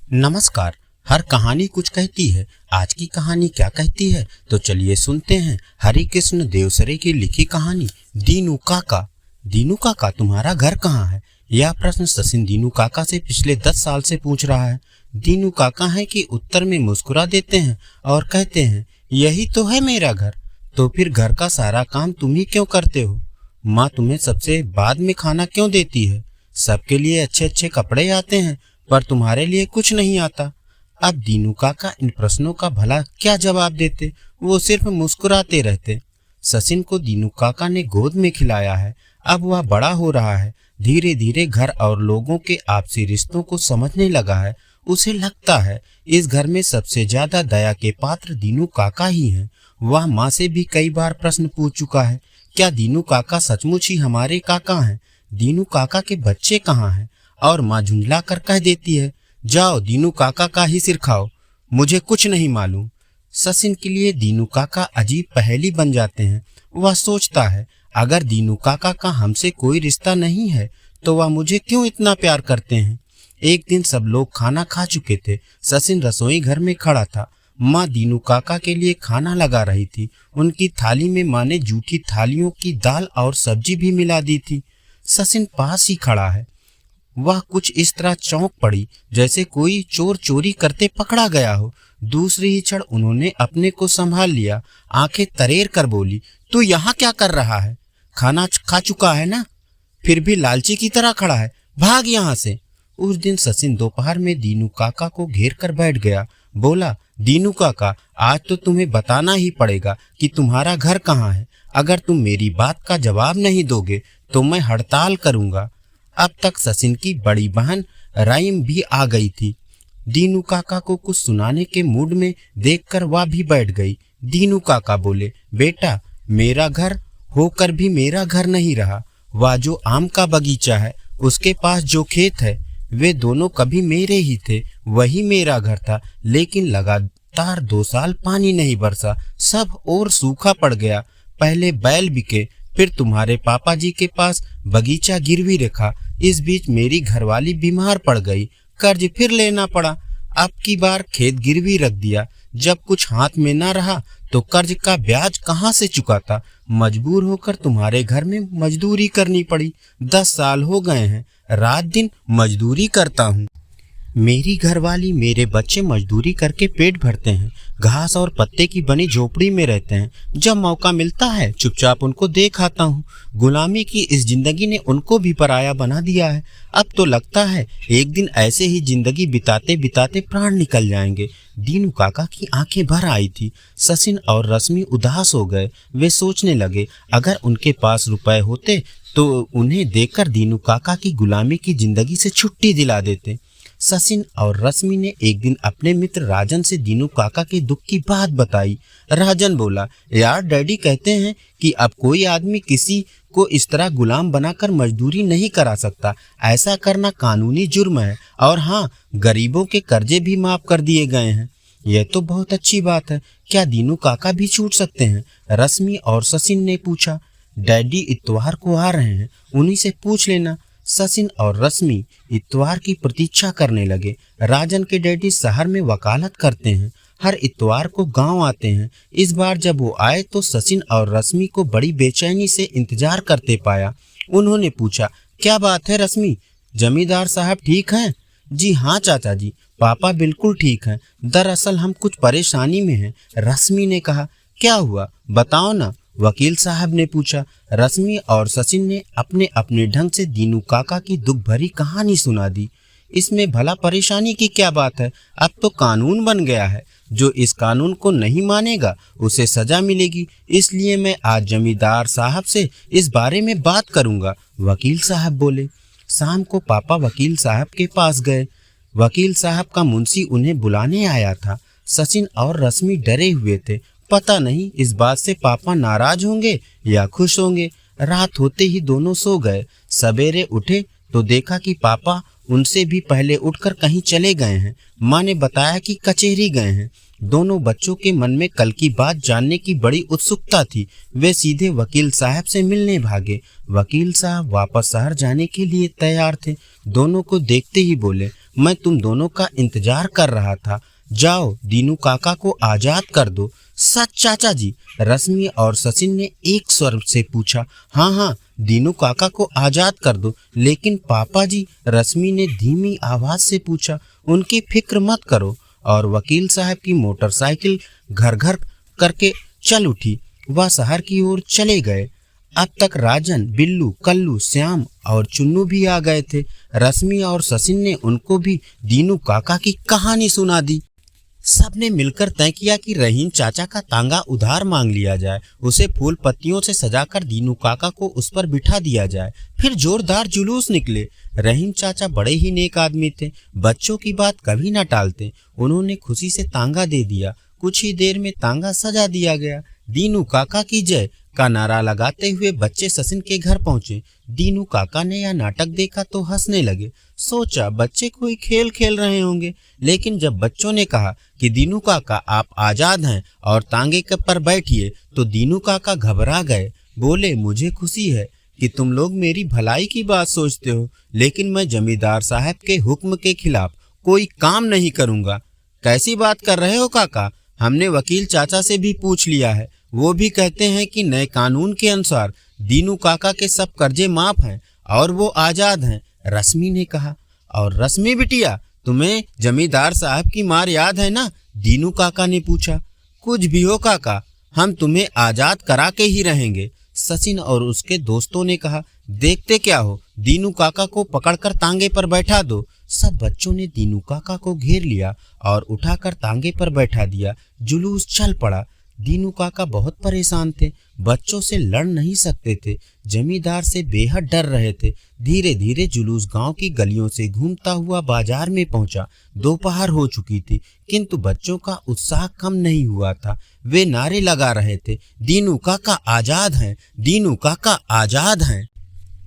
नमस्कार। हर कहानी कुछ कहती है। आज की कहानी क्या कहती है तो चलिए सुनते हैं। हरि कृष्ण देवसरे की लिखी कहानी दीनू काका। दीनू काका, तुम्हारा घर कहाँ है? यह प्रश्न सचिन दीनू काका से पिछले 10 साल से पूछ रहा है। दीनू काका है कि उत्तर में मुस्कुरा देते हैं और कहते हैं, यही तो है मेरा घर। तो फिर घर का सारा काम तुम ही क्यों करते हो? माँ तुम्हें सबसे बाद में खाना क्यों देती है? सबके लिए अच्छे अच्छे कपड़े आते हैं पर तुम्हारे लिए कुछ नहीं आता। अब दीनू काका इन प्रश्नों का भला क्या जवाब देते? वो सिर्फ मुस्कुराते रहते। सचिन को दीनू काका ने गोद में खिलाया है। अब वह बड़ा हो रहा है, धीरे धीरे घर और लोगों के आपसी रिश्तों को समझने लगा है। उसे लगता है इस घर में सबसे ज्यादा दया के पात्र दीनू काका ही हैं। वह माँ से भी कई बार प्रश्न पूछ चुका है, क्या दीनू काका सचमुच ही हमारे काका हैं? दीनू काका के बच्चे कहाँ हैं? और माँ झुंझला कर कह देती है, जाओ दीनू काका का ही सिर खाओ, मुझे कुछ नहीं मालूम। सचिन के लिए दीनू काका अजीब पहेली बन जाते हैं। वह सोचता है, अगर दीनू काका का हमसे कोई रिश्ता नहीं है तो वह मुझे क्यों इतना प्यार करते हैं। एक दिन सब लोग खाना खा चुके थे। सचिन रसोई घर में खड़ा था। माँ दीनू काका के लिए खाना लगा रही थी। उनकी थाली में माँ ने जूठी थालियों की दाल और सब्जी भी मिला दी थी। सचिन पास ही खड़ा है। वह कुछ इस तरह चौंक पड़ी जैसे कोई चोर चोरी करते पकड़ा गया हो। दूसरी ही क्षण उन्होंने अपने को संभाल लिया। आंखें तरेर कर बोली, तू यहाँ क्या कर रहा है? खाना खा चुका है ना? फिर भी लालची की तरह खड़ा है, भाग यहाँ से। उस दिन सचिन दोपहर में दीनू काका को घेर कर बैठ गया। बोला, दीनू काका, आज तो तुम्हें बताना ही पड़ेगा कि तुम्हारा घर कहाँ है। अगर तुम मेरी बात का जवाब नहीं दोगे तो मैं हड़ताल करूंगा। अब तक सचिन की बड़ी बहन राइम भी आ गई थी। दीनू काका को कुछ सुनाने के मूड में देखकर वह भी बैठ गई। दीनू काका बोले, बेटा, मेरा घर होकर भी मेरा घर नहीं रहा। वह जो आम का बगीचा है, उसके पास जो खेत है, वे दोनों कभी मेरे ही थे। वही मेरा घर था। लेकिन लगातार 2 साल पानी नहीं बरसा, सब और सूखा पड़ गया। पहले बैल बिके, फिर तुम्हारे पापा जी के पास बगीचा गिरवी रखा। इस बीच मेरी घरवाली बीमार पड़ गई, कर्ज फिर लेना पड़ा। अब की बार खेत गिरवी रख दिया। जब कुछ हाथ में ना रहा तो कर्ज का ब्याज कहाँ से चुकाता? मजबूर होकर तुम्हारे घर में मजदूरी करनी पड़ी। 10 साल हो गए हैं, रात दिन मजदूरी करता हूँ। मेरी घरवाली, मेरे बच्चे मजदूरी करके पेट भरते हैं। घास और पत्ते की बनी झोपड़ी में रहते हैं। जब मौका मिलता है चुपचाप उनको देख आता हूँ। गुलामी की इस जिंदगी ने उनको भी पराया बना दिया है। अब तो लगता है एक दिन ऐसे ही जिंदगी बिताते बिताते प्राण निकल जाएंगे। दीनू काका की आंखें भर आई थी। सचिन और रश्मि उदास हो गए। वे सोचने लगे, अगर उनके पास रुपए होते तो उन्हें देकर दीनू काका की गुलामी की जिंदगी से छुट्टी दिला देते। सचिन और रश्मि ने एक दिन अपने मित्र राजन से दीनू काका के दुख की बात बताई। राजन बोला, यार, डैडी कहते हैं कि अब कोई आदमी किसी को इस तरह गुलाम बनाकर मजदूरी नहीं करा सकता। ऐसा करना कानूनी जुर्म है। और हाँ, गरीबों के कर्जे भी माफ कर दिए गए हैं। यह तो बहुत अच्छी बात है। क्या दीनू काका भी छूट सकते हैं? रश्मि और सचिन ने पूछा। डैडी इतवार को आ रहे हैं, उन्हीं से पूछ लेना। सचिन और रश्मि इतवार की प्रतीक्षा करने लगे। राजन के डैडी शहर में वकालत करते हैं, हर इतवार को गांव आते हैं। इस बार जब वो आए तो सचिन और रश्मि को बड़ी बेचैनी से इंतजार करते पाया। उन्होंने पूछा, क्या बात है रश्मि, जमींदार साहब ठीक हैं? जी हाँ चाचा जी, पापा बिल्कुल ठीक हैं। दरअसल हम कुछ परेशानी में हैं। रश्मि ने कहा, क्या हुआ, बताओ ना, वकील साहब ने पूछा। रश्मि और सचिन ने अपने अपने ढंग से दीनू काका की दुख भरी कहानी सुना दी। इसमें भला परेशानी की क्या बात है? अब तो कानून बन गया है, जो इस कानून को नहीं मानेगा उसे सजा मिलेगी। इसलिए मैं आज जमींदार साहब से इस बारे में बात करूंगा, वकील साहब बोले। शाम को पापा वकील साहब के पास गए। वकील साहब का मुंशी उन्हें बुलाने आया था। सचिन और रश्मि डरे हुए थे। पता नहीं इस बात से पापा नाराज होंगे या खुश होंगे। रात होते ही दोनों सो गए। सवेरे उठे तो देखा कि पापा उनसे भी पहले उठकर कहीं चले गए हैं। माँ ने बताया कि कचहरी गए हैं। दोनों बच्चों के मन में कल की बात जानने की बड़ी उत्सुकता थी। वे सीधे वकील साहब से मिलने भागे। वकील साहब वापस शहर जाने के लिए तैयार थे। दोनों को देखते ही बोले, मैं तुम दोनों का इंतजार कर रहा था। जाओ, दीनू काका को आजाद कर दो। सच चाचा जी? रश्मि और सचिन ने एक स्वर से पूछा। हाँ हाँ, दीनू काका को आजाद कर दो। लेकिन पापा जी, रश्मि ने धीमी आवाज से पूछा। उनकी फिक्र मत करो। और वकील साहब की मोटरसाइकिल घर घर करके चल उठी। वह शहर की ओर चले गए। अब तक राजन, बिल्लू, कल्लू, श्याम और चुन्नू भी आ गए थे। रश्मि और सचिन ने उनको भी दीनू काका की कहानी सुना दी। सबने मिलकर तय किया कि रहीम चाचा का तांगा उधार मांग लिया जाए, उसे फूल पत्तियों से सजाकर दीनू काका को उस पर बिठा दिया जाए। फिर जोरदार जुलूस निकले। रहीम चाचा बड़े ही नेक आदमी थे, बच्चों की बात कभी न टालते। उन्होंने खुशी से तांगा दे दिया। कुछ ही देर में तांगा सजा दिया गया। दीनू काका की जय का नारा लगाते हुए बच्चे सचिन के घर पहुंचे। दीनू काका ने यह नाटक देखा तो हंसने लगे। सोचा बच्चे कोई खेल खेल रहे होंगे, लेकिन जब बच्चों ने कहा कि दीनू काका आप आजाद हैं और तांगे के पर बैठिए, तो दीनू काका घबरा गए। बोले, मुझे खुशी है कि तुम लोग मेरी भलाई की बात सोचते हो, लेकिन मैं जमींदार साहब के हुक्म के खिलाफ कोई काम नहीं करूंगा। कैसी बात कर रहे हो काका? हमने वकील चाचा से भी पूछ लिया है, वो भी कहते हैं कि नए कानून के अनुसार दीनू काका के सब कर्जे माफ हैं और वो आजाद हैं। रश्मि ने कहा। और रश्मि बिटिया, तुम्हें जमींदार साहब की मार याद है ना? दीनू काका ने पूछा। कुछ भी हो काका, हम तुम्हें आजाद करा के ही रहेंगे, सचिन और उसके दोस्तों ने कहा। देखते क्या हो, दीनू काका को पकड़कर तांगे पर बैठा दो। सब बच्चों ने दीनू काका को घेर लिया और उठाकर तांगे पर बैठा दिया। जुलूस चल पड़ा। दीनू काका बहुत परेशान थे, बच्चों से लड़ नहीं सकते थे, जमींदार से बेहद डर रहे थे। धीरे धीरे जुलूस गांव की गलियों से घूमता हुआ बाजार में पहुंचा। दोपहर हो चुकी थी, किंतु बच्चों का उत्साह कम नहीं हुआ था। वे नारे लगा रहे थे, दीनू काका आजाद हैं, दीनू काका आजाद हैं।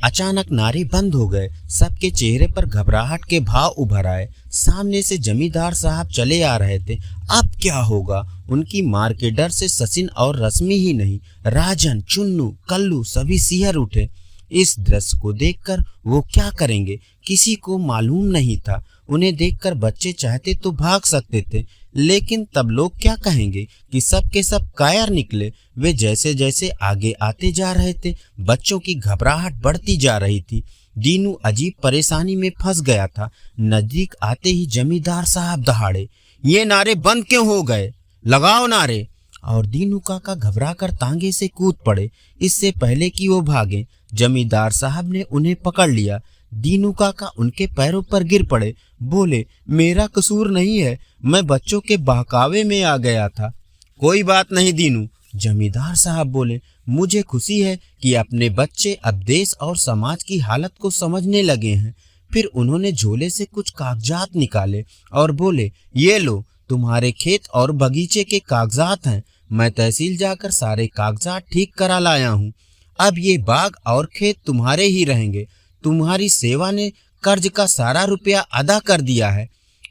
अचानक नारे बंद हो गए। सबके चेहरे पर घबराहट के भाव उभर आए। सामने से जमींदार साहब चले आ रहे थे। अब क्या होगा? उनकी मार के डर से सचिन और रश्मि ही नहीं, राजन, चुन्नू, कल्लू सभी सिहर उठे। इस दृश्य को देखकर वो क्या करेंगे, किसी को मालूम नहीं था। उन्हें देखकर बच्चे चाहते तो भाग सकते थे, लेकिन तब लोग क्या कहेंगे कि सब के सब कायर निकले। वे जैसे जैसे आगे आते जा रहे थे, बच्चों की घबराहट बढ़ती जा रही थी। दीनू अजीब परेशानी में फंस गया था। नजदीक आते ही जमींदार साहब दहाड़े, ये नारे बंद क्यों हो गए? लगाओ नारे। और दीनू काका घबराकर तांगे से कूद पड़े। इससे पहले कि वो भागे, जमींदार साहब ने उन्हें पकड़ लिया। दीनू काका उनके पैरों पर गिर पड़े। बोले, मेरा कसूर नहीं है, मैं बच्चों के बहकावे में आ गया था। कोई बात नहीं दीनू, जमींदार साहब बोले, मुझे खुशी है कि अपने बच्चे अब देश और समाज की हालत को समझने लगे हैं। फिर उन्होंने झोले से कुछ कागजात निकाले और बोले, ये लो, तुम्हारे खेत और बगीचे के कागजात हैं। मैं तहसील जाकर सारे कागजात ठीक करा लाया हूँ। अब ये बाग और खेत तुम्हारे ही रहेंगे। तुम्हारी सेवा ने कर्ज का सारा रुपया अदा कर दिया है।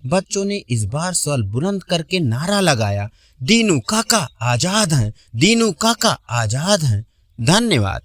बच्चों ने इस बार स्वर बुलंद करके नारा लगाया, दीनू काका आजाद हैं, दीनू काका आजाद हैं। धन्यवाद।